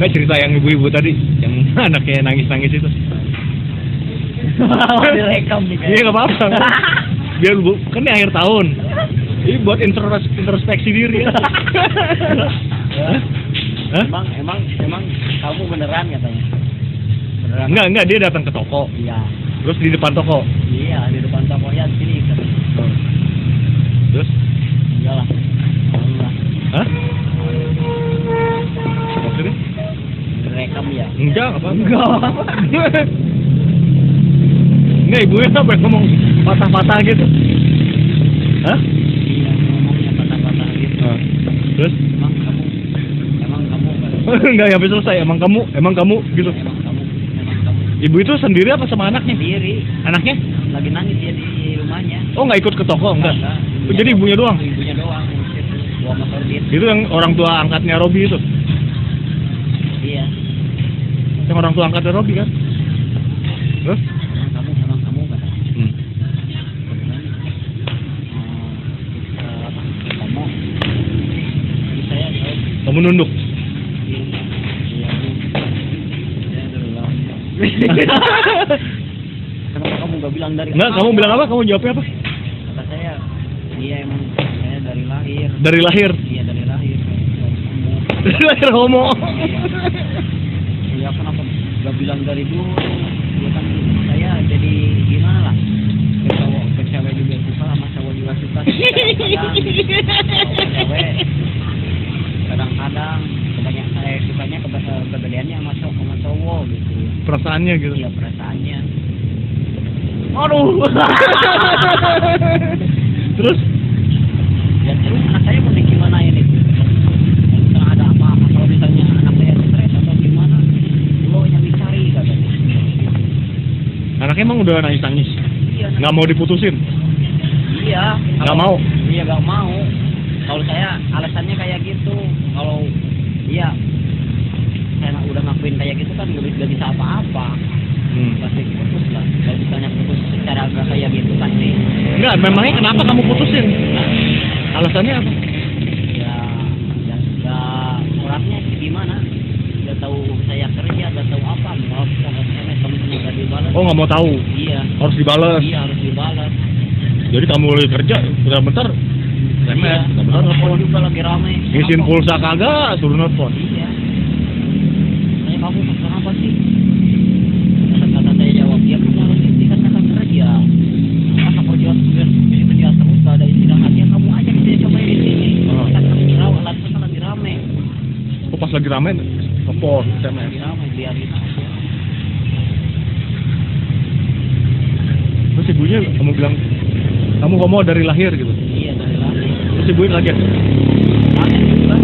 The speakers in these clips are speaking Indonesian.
Nggak, cerita yang ibu-ibu tadi, yang anaknya nangis-nangis itu. Direkam nih. Iya nggak apa-apa. Biar bu, kan ini akhir tahun. Ini buat introspeksi diri. Hah? Hah? Emang kamu beneran katanya? Beneran? Enggak, dia datang ke toko. Iya. Terus di depan toko. Iya, di depan tokonya di sini. Terus? Iyalah. Hah? Maksudnya? Direkam ya? Enggak, apa? Enggak, ibunya sampai ngomong patah-patah gitu. Hah? Iya, ngomongnya patah-patah gitu. Terus? Emang kamu Enggak sampai selesai, emang kamu gitu. Emang kamu. Ibu itu sendiri apa sama anaknya? Sendiri. Anaknya? Lagi nangis dia di rumahnya. Oh, nggak ikut ke toko, enggak? Enggak. Jadi ibunya doang? Ibunya doang. Dua motor gitu. Itu yang orang tua angkatnya Robi itu? Iya. Yang orang tua angkatnya Robi kan? Terus? Emang kamu kan? Kamu. Saya Kamu nunduk? Kenapa kamu nggak bilang dari? Enggak, kamu bilang apa? Kamu jawabnya apa? Kata saya, dia emang saya dari lahir. Dari lahir? Iya dari lahir. Dari lahir homo? Ya kenapa nggak bilang dari dulu? Ya kan saya jadi gimana lah? Ke cewek juga suka, sama cowok juga suka. Kadang-kadang kebanyakan saya sukanya kegedeannya sama cowok gitu. Perasaannya gitu? Iya perasaannya. Aduh. Terus? Ya terus anak saya mau gimana ini? Kalau ada apa-apa, kalau misalnya anak saya stres atau gimana, lo yang dicari katanya. Anaknya emang udah nangis-nangis? Iya. Nggak mau diputusin? Iya. Nggak mau? Iya nggak mau. Kalau saya alasannya kayak gitu. Kalau iya, saya udah ngakuin kayak gitu kan nggak bisa apa-apa. Pasti putus lah. Kalau misalnya putus secara agak kayak gitu kan nih. Enggak, memangnya kenapa kamu putusin? Alasannya apa? Ya orangnya gimana? Udah tahu saya kerja, udah tahu apa? Mau SMS temen-temen udah dibalas. Oh, nggak mau tahu? Iya. Harus dibalas? Iya harus dibalas. Jadi kamu lagi kerja, bentar-bentar SMS, Iya. bentar-bentar nelfon. juga lagi rame. Ngisiin pulsa kagak, suruh nelfon. Iya. Saya kamu kenapa sih? Kata saya jawab, ya kamu harus dikatakan kerja. Masa kerja terus gak ada istirahatnya, kamu aja bisa coba di sini. Kan lagi rawat, kan lagi rame. Oh, pas lagi rame, nelfon, SMS. Lagi rame, biarin aja. Terus ibunya kamu bilang, kamu homo dari lahir gitu? Iya dari lahir. Terus ibunya kaget? Kaget juga.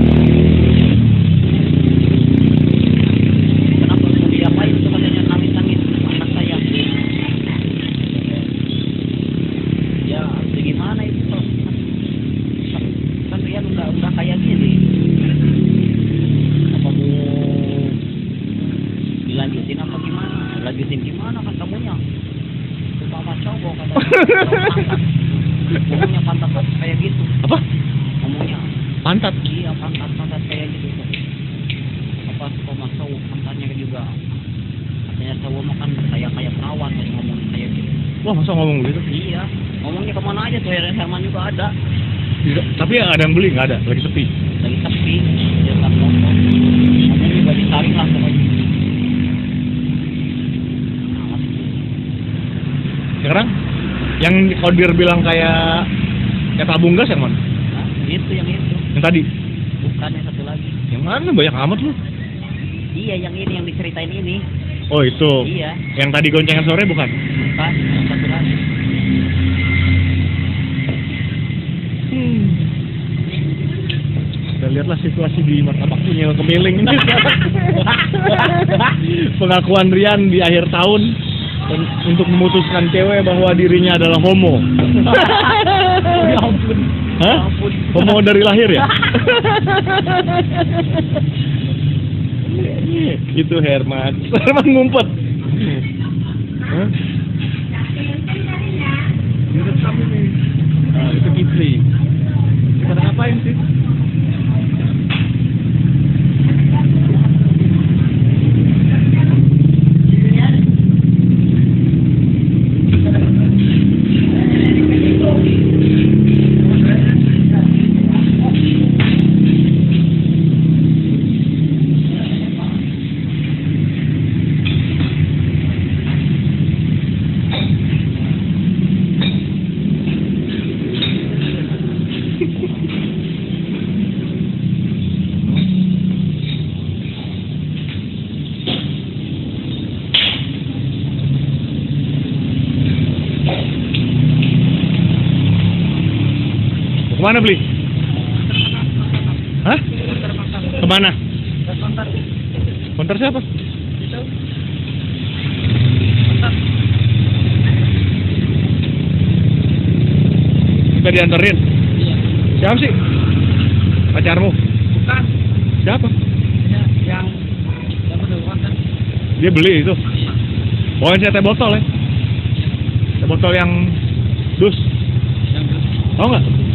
Kenapa mau diapain tuh katanya nangis-nangis anak saya? Ya bagaimana itu toh? Kan Rian udah kayak gini. Apa mau dilanjutin apa gimana? Lanjutin gimana kan kamunya? Sama cowok katanya. Ngomongnya pantat kayak gitu. Apa? Ngomongnya Pantat? iya pantat kayak gitu. Apa sama cowok pantatnya juga. Katanya cowok mah kan kayak perawan kan ngomong kayak gitu. Wah, masa ngomong gitu? Iya. Ngomongnya kemana aja tuh Herman juga ada. Tapi ada yang beli? Nggak ada? Lagi sepi? Lagi sepi. Dia nggak ngomong. Ngomong juga disaring lah pokoknya. Sekarang yang Kodir bilang kayak tabung gas yang mana? Nah, itu yang itu. Yang tadi? Bukan yang satu lagi. Yang mana? Banyak amat lu. Iya yang ini yang diceritain ini. Oh itu. Iya. Yang tadi goncengan sore bukan? Bukan yang satu lagi. Kita lihatlah situasi di martabak punya kemiling ini. Pengakuan Rian di akhir tahun untuk memutuskan cewek bahwa dirinya adalah homo. Ya ampun. Hah? Ya ampun. Homo dari lahir ya? Itu Herman ngumpet. Hah? Itu Kipli. Kita ngapain sih? mana beli? Hah? Kemana? Konter siapa? Kita dianterin. Iya. Siapa sih? Pacarmu? Bukan. Siapa? Yang konter. Dia beli itu. Iya. Pokoknya teh botol ya. Teh botol yang dus. Yang Tahu nggak?